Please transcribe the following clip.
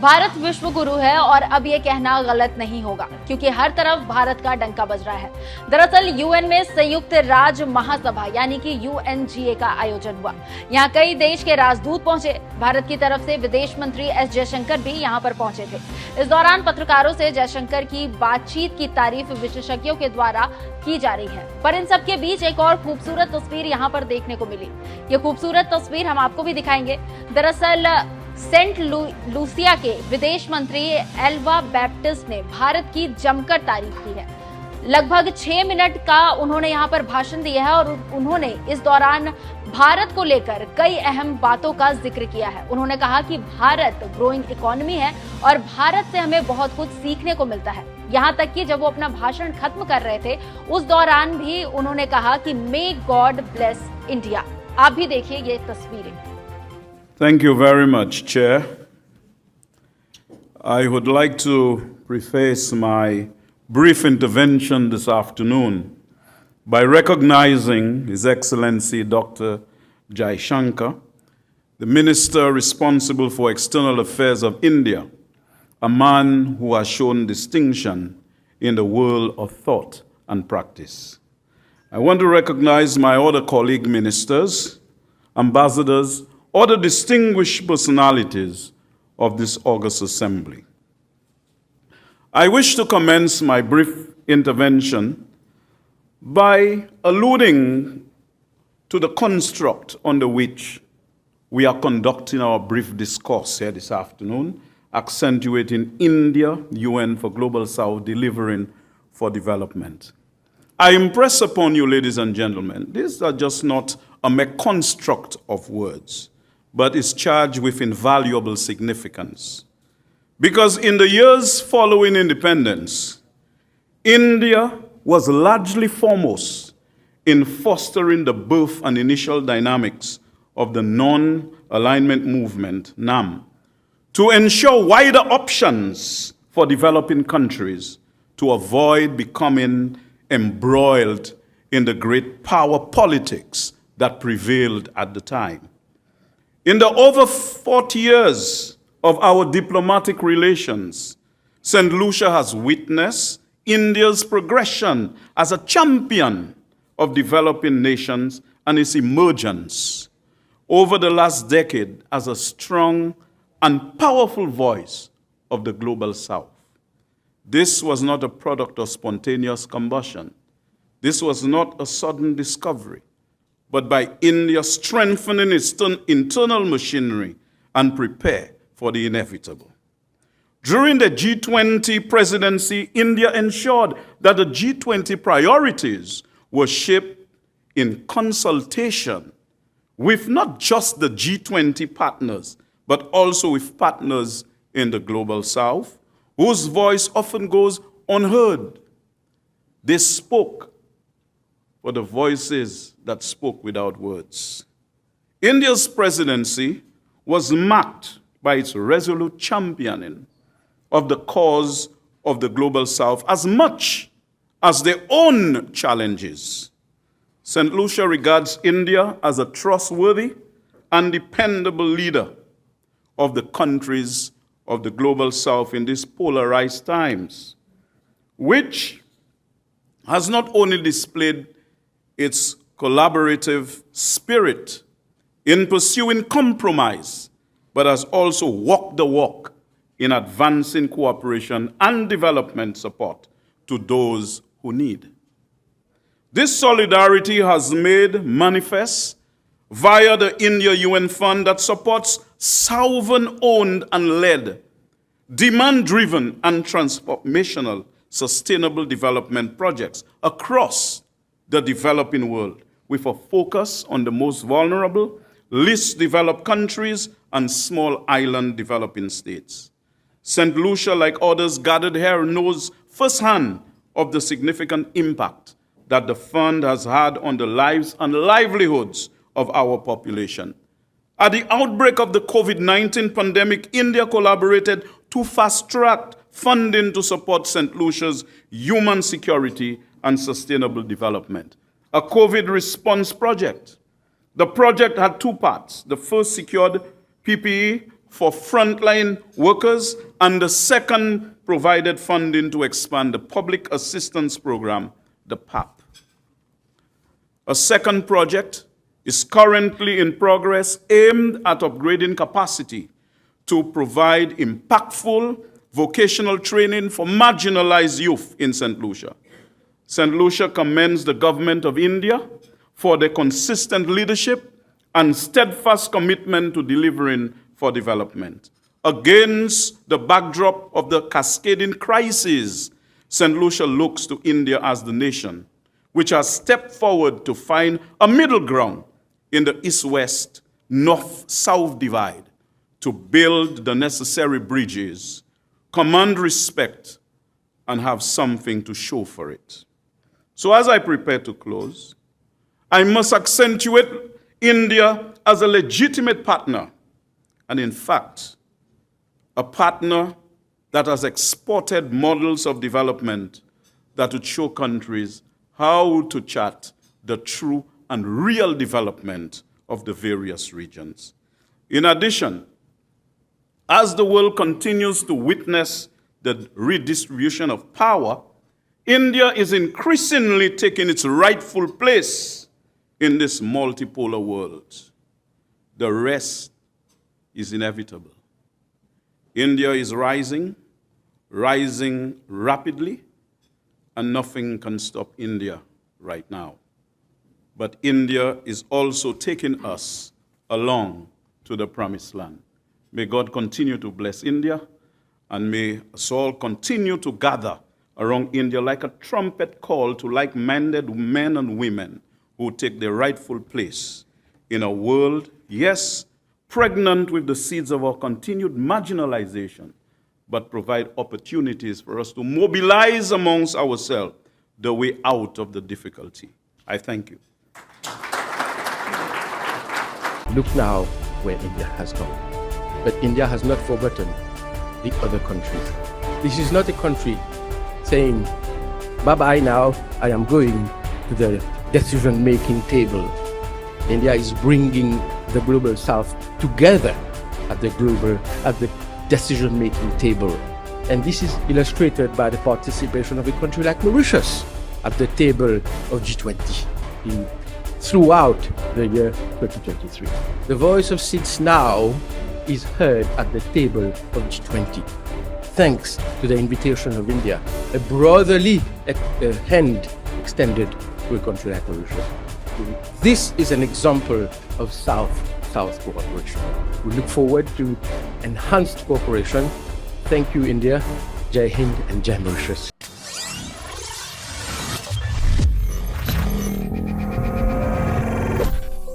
भारत विश्व गुरु है और अब ये कहना गलत नहीं होगा क्योंकि हर तरफ भारत का डंका बज रहा है। दरअसल यूएन में संयुक्त राज्य महासभा यानी कि यूएनजीए का आयोजन हुआ। यहाँ कई देश के राजदूत पहुंचे। भारत की तरफ से विदेश मंत्री एस जयशंकर भी यहाँ पर पहुंचे थे। इस दौरान पत्रकारों से जयशंकर की बातचीत की तारीफ विशेषज्ञों के द्वारा की जा रही है। पर इन सबके बीच एक और खूबसूरत तस्वीर यहाँ पर देखने को मिली। ये खूबसूरत तस्वीर हम आपको भी दिखाएंगे। दरअसल सेंट लूसिया के विदेश मंत्री एल्वा बैप्टिस्ट ने भारत की जमकर तारीफ की है। लगभग 6 मिनट का उन्होंने यहाँ पर भाषण दिया है और उन्होंने इस दौरान भारत को लेकर कई अहम बातों का जिक्र किया है। उन्होंने कहा कि भारत ग्रोइंग इकोनॉमी है और भारत से हमें बहुत कुछ सीखने को मिलता है। यहाँ तक कि जब वो अपना भाषण खत्म कर रहे थे उस दौरान भी उन्होंने कहा कि मे गॉड ब्लेस इंडिया। आप भी देखिए ये तस्वीरें। Thank you very much, Chair. I would like to preface my brief intervention this afternoon by recognizing His Excellency Dr. Jai Shankar, the Minister responsible for External Affairs of India, a man who has shown distinction in the world of thought and practice. I want to recognize my other colleague ministers, ambassadors, other distinguished personalities of this august assembly. I wish to commence my brief intervention by alluding to the construct under which we are conducting our brief discourse here this afternoon, accentuating India, UN for Global South, delivering for development. I impress upon you, ladies and gentlemen, these are just not a mere construct of words, but is charged with invaluable significance. Because in the years following independence, India was largely foremost in fostering the birth and initial dynamics of the non-alignment movement, NAM, to ensure wider options for developing countries to avoid becoming embroiled in the great power politics that prevailed at the time. In the over 40 years of our diplomatic relations, Saint Lucia has witnessed India's progression as a champion of developing nations and its emergence over the last decade as a strong and powerful voice of the Global South. This was not a product of spontaneous combustion. This was not a sudden discovery, but by India strengthening its internal machinery and prepare for the inevitable. During the G20 presidency, India ensured that the G20 priorities were shaped in consultation with not just the G20 partners, but also with partners in the Global South, whose voice often goes unheard. They spoke for the voices that spoke without words. India's presidency was marked by its resolute championing of the cause of the Global South as much as their own challenges. St. Lucia regards India as a trustworthy and dependable leader of the countries of the Global South in these polarized times, which has not only displayed its collaborative spirit in pursuing compromise, but has also walked the walk in advancing cooperation and development support to those who need. This solidarity has made manifest via the India UN Fund that supports sovereign-owned and led, demand-driven and transformational sustainable development projects across the developing world, with a focus on the most vulnerable, least developed countries and small island developing states. St. Lucia, like others gathered here, knows firsthand of the significant impact that the fund has had on the lives and livelihoods of our population. At the outbreak of the COVID-19 pandemic, India collaborated to fast-track funding to support St. Lucia's human security and sustainable development, a COVID response project. The project had two parts. The first secured PPE for frontline workers, and the second provided funding to expand the Public Assistance Program, the PAP. A second project is currently in progress aimed at upgrading capacity to provide impactful vocational training for marginalized youth in Saint Lucia. Saint Lucia commends the government of India for their consistent leadership and steadfast commitment to delivering for development. Against the backdrop of the cascading crises, Saint Lucia looks to India as the nation which has stepped forward to find a middle ground in the East-West, North-South divide to build the necessary bridges, command respect, and have something to show for it. So as I prepare to close, I must accentuate India as a legitimate partner, and in fact, a partner that has exported models of development that would show countries how to chart the true and real development of the various regions. In addition, as the world continues to witness the redistribution of power, India is increasingly taking its rightful place in this multipolar world. The rest is inevitable. India is rising rapidly, and nothing can stop India right now. But India is also taking us along to the promised land. May God continue to bless India, and may us all continue to gather around India like a trumpet call to like-minded men and women who take their rightful place in a world, yes, pregnant with the seeds of our continued marginalization, but provide opportunities for us to mobilize amongst ourselves the way out of the difficulty. I thank you. Look now where India has gone. But India has not forgotten the other countries. This is not a country saying, bye-bye now, I am going to the decision-making table. India is bringing the global south together at the decision-making table. And this is illustrated by the participation of a country like Mauritius at the table of G20 throughout the year 2023. The voice of SIDS now is heard at the table of G20, thanks to the invitation of India, a brotherly hand extended to a country like Mauritius. This is an example of South-South cooperation. We look forward to enhanced cooperation. Thank you, India. Jai Hind and Jai Mauritius.